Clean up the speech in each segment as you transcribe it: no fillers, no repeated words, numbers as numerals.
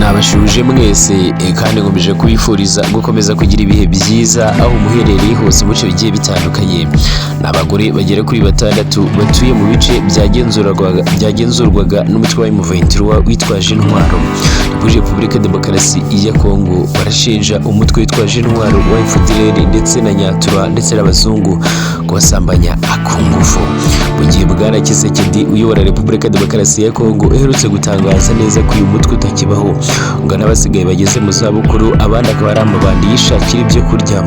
Nabashuje mwese kandi ngomeje kubifuriza gukomeza kugira ibihe byiza aho muherereye hose mu bice bigiye bitandukanye. N'abagore bagera kuri 6 batuye mu bice byagenzurwaga n'umutwe wa M23 witwaje intwaro muri Repubulika Demokarasi ya Kongo. Barashinja umutwe witwaje intwaro wa FDLR ndetse na Nyatura ndetse n'abazungu kubasambanya akungufu. Mu gihe Bwana Tshisekedi uyobora Repubulika Demokarasi ya Kongo uherutse gutangaza neza ko uyu mutwe utakibaho, ngo n'abasigaye bageze mu zabukuru abandi akaba ari amabandi yishakira ibyo kurya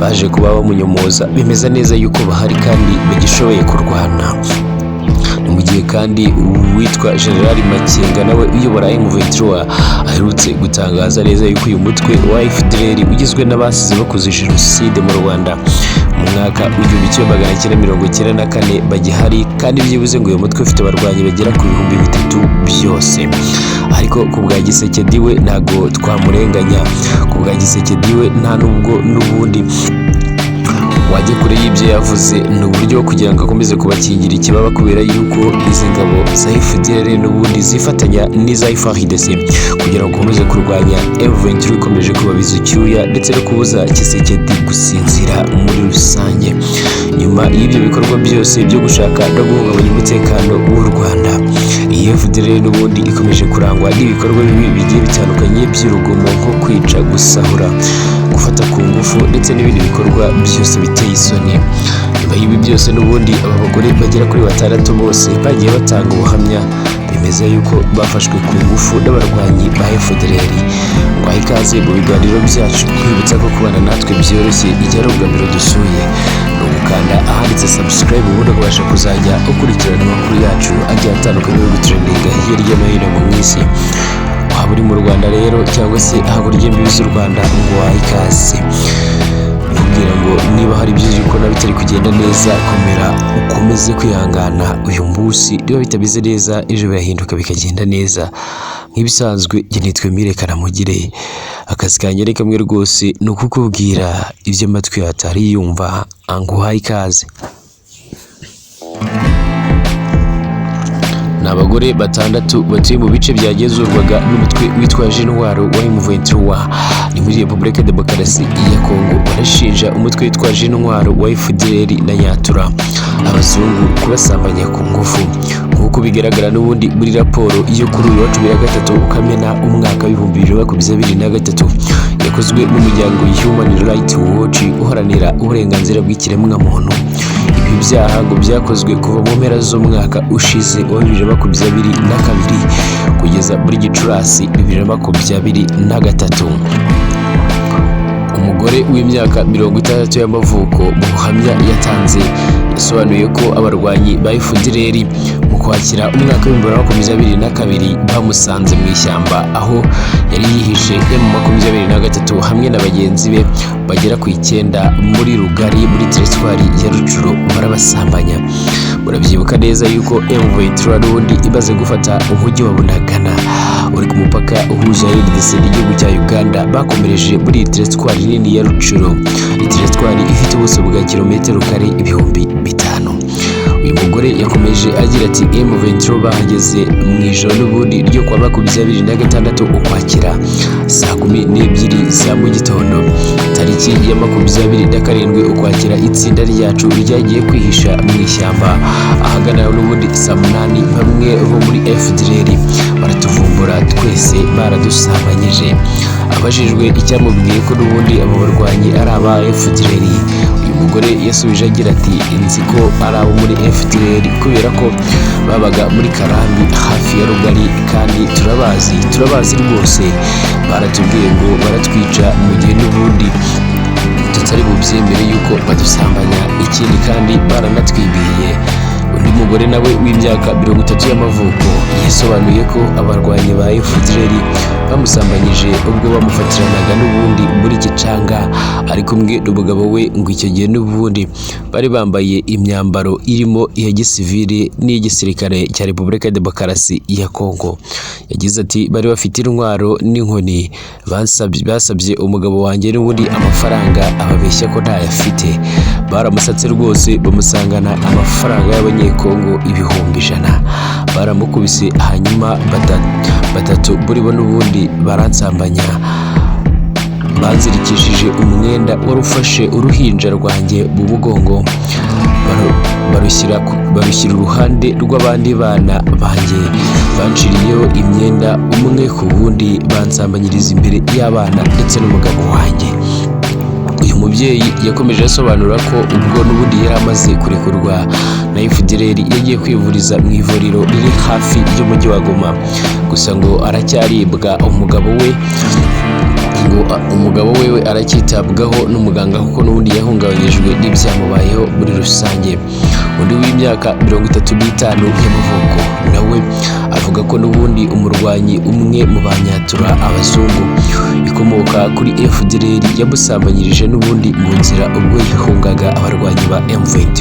baje kuba bamunyomoza bemeza neza yuko bahari kandi bagishoboye kurwana. Mu gihe kandi uwitwa General Makenga nawe uyobora M23 aherutse gutangaza neza yuko uyu mutwe wa FDLR ugizwe n'abasize bakoze jenoside mu Rwanda mu mwaka w'igihumbi kimwe magana cyenda 1994 bagihari, kandi byibuze ngo uyu mutwe ufite abarwanyi bagera ku 3000 byose. Ariko ku bwa Tshisekedi we ntago twamurenganya, ku bwa Tshisekedi we nta nubwo n'ubundi wajye kure y'ibyo yavuze, ni uburyo kugira ngo akomeze kubakingira ikibaba kubera yuko izi ngabo za FDLR n'ubundi zifatanya n'iza FARDC kugira ngo bakomeze kurwanya M23 ikomeje kubabiza icyuya ndetse no kubuza Tshisekedi gusinzira muri rusange. Nyuma y'ibyo bikorwa byose byo gushaka no guhungabanya umutekano w'u Rwanda, iyi FDLR n'ubundi ikomeje kurangwa n'ibikorwa bibi bigiye bitandukanye by'urugomo nko kwica, gusahura, gufata ku ngufu ndetse n'ibindi bikorwa byose biteye isoni. Nyuma y'ibi byose n'ubundi aba bagore bagera kuri 6 bose bagiye batanga ubuhamya bemeza yuko bafashwe ku ngufu n'abarwanyi ba FDLR. Ngwaye ikaze mu biganiro byacu, kwibutsa ko kubana natwe byoroshye igihe ari ubwambere dusuye ni ugukanda ahanditse subscribe ubundi ukabasha kuzajya ukurikirana amakuru yacu agiye atandukanye yo gutrendinga hirya no hino mu isi. Waba uri mu Rwanda rero cyangwa se ahagurye imbibi z'u Rwanda, ngwaye ikaze. Kugira ngo niba hari byinshi ukora bitari kugenda neza, komera ukomeze kwihangana. Uyu munsi niba bitabize neza ejo birahinduka bikagenda neza. Nk'ibisanzwe nitwe Mirekana Mugire, akazi kanjye ari kamwe rwose ni ukukubwira ibyo amatwi atari yumva. Nguhaye ikaze. N'abagore 6 batuye mu bice byagenzurwaga n'umutwe witwaje intwaro wa M23 ni muri Repubulika Demokarasi ya Kongo. Barashinja umutwe witwaje intwaro wa FDLR na Nyatura abazungu kubasambanya ku ngufu, nk'uko bigaragara n'ubundi muri raporo yo kuri uyu wa 13 Kamena umwaka wa 2023 yakozwe n'umuryango Human Rights Watch uharanira uburenganzira bw'ikiremwamuntu. Ibi byaha ngo byakozwe kuva mu mpera z'umwaka ushize wa 2022 kugeza muri Gicurasi 2023. Umugore w'imyaka 60 y'amavuko mu buhamya yatanze yasobanuye ko abarwanyi ba FDLR mu kwakira umwaka wa 2022 bamusanze mu ishyamba aho yari yihishe M23 hamwe na bagenzi be bagera ku 9 muri Rugari muri teritwari ya Rucuro barabasambanya. Murabyibuka neza yuko M23 n'ubundi imaze gufata umujyi wa Bunagana uri ku mupaka uhuza RDC n'igihugu cya Uganda, bakomereje muri teritwari nini ya Rucuro, teritwari ifite ubuso bwa kilometero kare 5000. Uyu mugore yakomeje agira ati M23 bahageze mu ijoro n'ubundi ryo kwa 26 ukwakira saa 12 za mu gitondo tariki ya 27 ukwakira, itsinda ryacu ryagiye kwihisha mu ishyamba ahagana n'ubundi saa 8. Bamwe bo muri FDLR baratuvumbura twese baradusambanyije. Abajijwe icyamubwiye ko n'ubundi abo barwanyi ari aba FDLR, uyu mugore yasubije agira ati nzi ko ari abo muri FDLR kubera ko babaga muri Karambi hafi ya Rugari kandi turabazi rwose. Baratubwiye ngo baratwica mu gihe n'ubundi tutari bubyemere yuko badusambanya, ikindi kandi baranatwibiye. Undi mugore nawe w'imyaka 30 y'amavuko yasobanuye ko abarwanyi ba FDLR bamusambanyije ubwo bamufatiranaga n'ubundi muri Gicanga ari kumwe n'umugabo we, ngo icyo gihe n'ubundi bari bambaye imyambaro irimo iya gisivile n'igisirikare cya Repubulika Demokarasi ya Kongo. Yagize ati bari bafite intwaro n'inkoni, basabye umugabo wanjye n'ubundi amafaranga ababeshya ko ntayafite. Baramusatse rwose bamusangana amafaranga y'abanyekongo 100,000 baramukubise, hanyuma batatu muri bo n'ubundi baransambanya, banzirikishije umwenda wari ufashe uruhinja rwanjye mu mugongo, barushyira uruhande rw'abandi bana banjye, banciriyeho imyenda umwe ku wundi, bansambanyiriza imbere y'abana ndetse n'umugabo wanjye. Uyu mubyeyi yakomeje asobanura ko ubwo n'ubundi yari amaze kurekurwa na FDLR yagiye kwivuriza mu ivuriro riri hafi y'umujyi wa Goma, gusa ngo aracyaribwa. Umugabo wewe aracyitabwaho n'umuganga kuko n'ubundi yahungabanyijwe n'ibyamubayeho muri rusange. Undi w'imyaka 35 y'amavuko nawe avuga ko n'ubundi umurwanyi umwe mu banyatura abazungu ikomoka kuri FDLR yamusambanyirije n'ubundi mu nzira ubwo yahungaga abarwanyi ba M23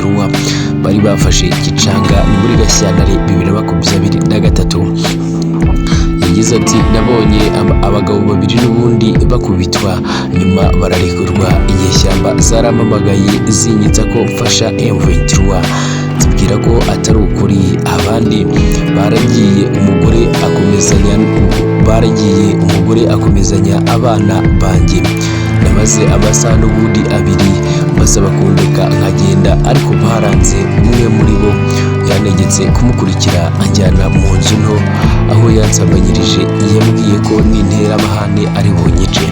bari bafashe Gicanga ni muri Gashyantare 2023. Yagize ati nabonye abagabo babiri n'ubundi bakubitwa, nyuma bararekurwa. Inyeshyamba zaramamagaye zinyitsa ko mfasha M23, zibwira ko atari ukuri. Abandi baragiye umugore akomezanya abana banjye. Namaze amasaha n'ubundi 2 basaba kundeka nkagenda, ariko baranze. Umwe muri bo yanegetse kumukurikira anjyana mu nzu nto aho yansambanyirije, yambwiye ko nintera amahane ari bunyice.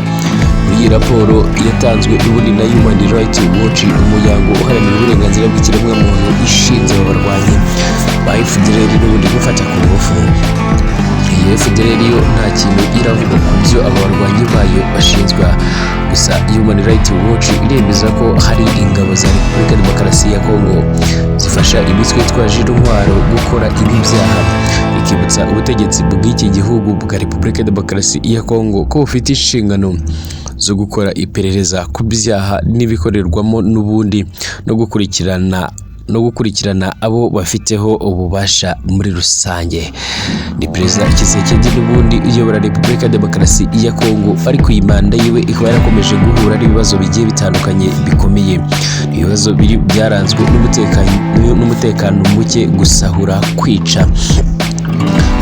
Muri iyi raporo yatanzwe n'ubundi na Human Rights Watch, umuryango uharanira uburenganzira bw'ikiremwamuntu ishinze abarwanyi ba FDLR n'ubundi gufata ku ngufu. Iyi FDLR yo nta kintu iravuga ku byo aba barwanyi bayo bashinzwa, gusa Human Rights Watch iremeza ko hari ingabo za Repubulika Demokarasi ya Kongo zifasha imitwe yitwaje intwaro gukora ibi byaha, ikibutsa ubutegetsi bw'iki gihugu bwa Repubulika Demokarasi ya Kongo ko bufite inshingano zo gukora iperereza ku byaha n'ibikorerwamo n'ubundi no gukurikirana abo bafiteho ububasha muri rusange. Ni Perezida Tshisekedi n'ubundi uyobora Repubulika Demokarasi ya Kongo, ariko iyi manda yiwe ikaba yarakomeje guhura n'ibibazo bigiye bitandukanye bikomeye. Ibibazo byaranzwe n'umutekano muke, gusahura, kwica,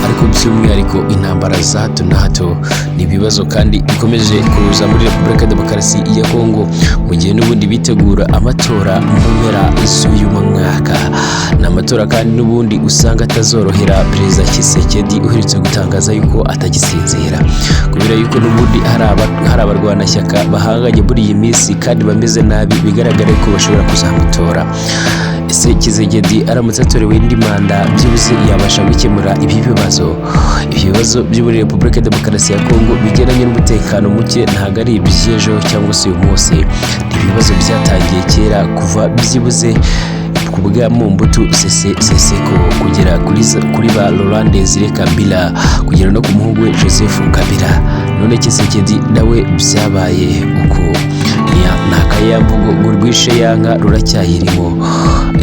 ariko by'umwihariko intambara za hato na hato. Ni ibibazo kandi bikomeje kuza muri Repubulika Demokarasi ya Kongo mu gihe n'ubundi bitegura amatora mu mpera z'uyu mwaka. Ni amatora kandi n'ubundi usanga atazorohera Perezida Tshisekedi uherutse gutangaza yuko atagisinzira, kubera yuko n'ubundi hari abarwanashyaka bahanganye muri iyi minsi kandi bameze nabi, bigaragara ko bashobora kuzamutora. Ese Tshisekedi aramutse atorewe indi manda byubuze yabasha gukemura ibi bibazo? Ibibazo byo muri Repubulika Demokarasi ya Kongo bigendanye n'umutekano muke ntabwo ari iby'ejo cyangwa se uyu munsi. Ni ibibazo byatangiye kera, kuva byibuze ku bwa Mobutu Sese Seko kugera kuri ba Laurent Desire Kabila kugera no ku muhungu we Joseph Kabila. None Tshisekedi nawe byabaye uko. Nakayamvugo ngo rwishe yanka ruracyayirimo.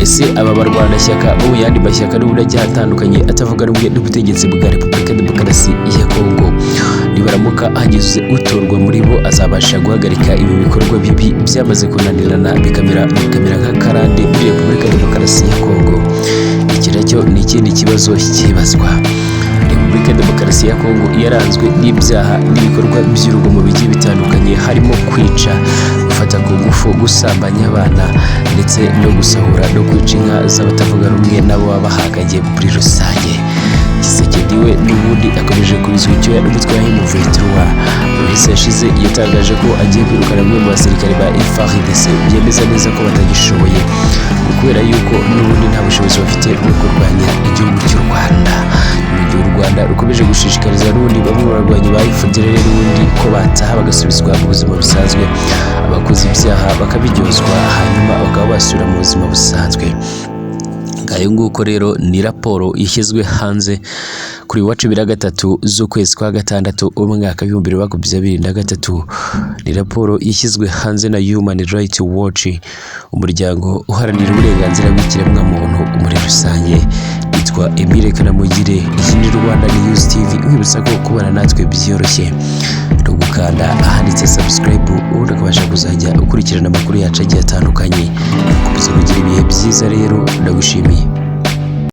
Ese aba barwanashyaka bo mu yandi mashyaka n'ubundi agiye atandukanye atavuga rumwe n'ubutegetsi bwa Repubulika Demokarasi ya Kongo, nibaramuka hagize utorwa muri bo azabasha guhagarika ibi bikorwa bibi byamaze kunanirana bikamera nk'akarande muri Repubulika Demokarasi ya Kongo? Iki nacyo ni ikindi kibazo kibazwa. Repubulika Demokarasi ya Kongo yaranzwe n'ibyaha n'ibikorwa by'urugomo bigiye bitandukanye, harimo kwica, gufata ku ngufu, gusambanya abana ndetse no gusahura no kwica inka z'abatavuga rumwe nabo baba bahanganye muri rusange. Tshisekedi we n'ubundi akomeje kubizwa icyoya n'umutwe wa M23. Mu minsi yashize yatangaje ko agiye kwirukana bamwe mu basirikare ba FARDC byemeza neza ko batagishoboye, kubera yuko n'ubundi nta bushobozi bafite bwo kurwanya igihugu cy'u Rwanda. Mu gihe u Rwanda rukomeje gushishikariza n'ubundi bamwe mu barwanyi ba FDLR n'ubundi ko bataha bagasubizwa mu buzima busanzwe, abakoze ibyaha bakabiryozwa hanyuma bakaba basubira mu buzima busanzwe. Ngayo nguko rero ni raporo ishyizwe hanze kuri wa 13 z'ukwezi kwa gatandatu umwaka wa 2023. Ni raporo ishyizwe hanze na Human Rights Watch, umuryango uharanira uburenganzira bw'ikiremwamuntu muri rusange. Nitwa Emile Kanamugire, iyi ni Rwanda News TV, wibutsa ko kubana natwe byoroshye no gukanda ahanditse subscribe, ubundi ukabasha kuzajya ukurikirana amakuru yacu agiye atandukanye. Kugira ibihe byiza rero, ndagushimiye.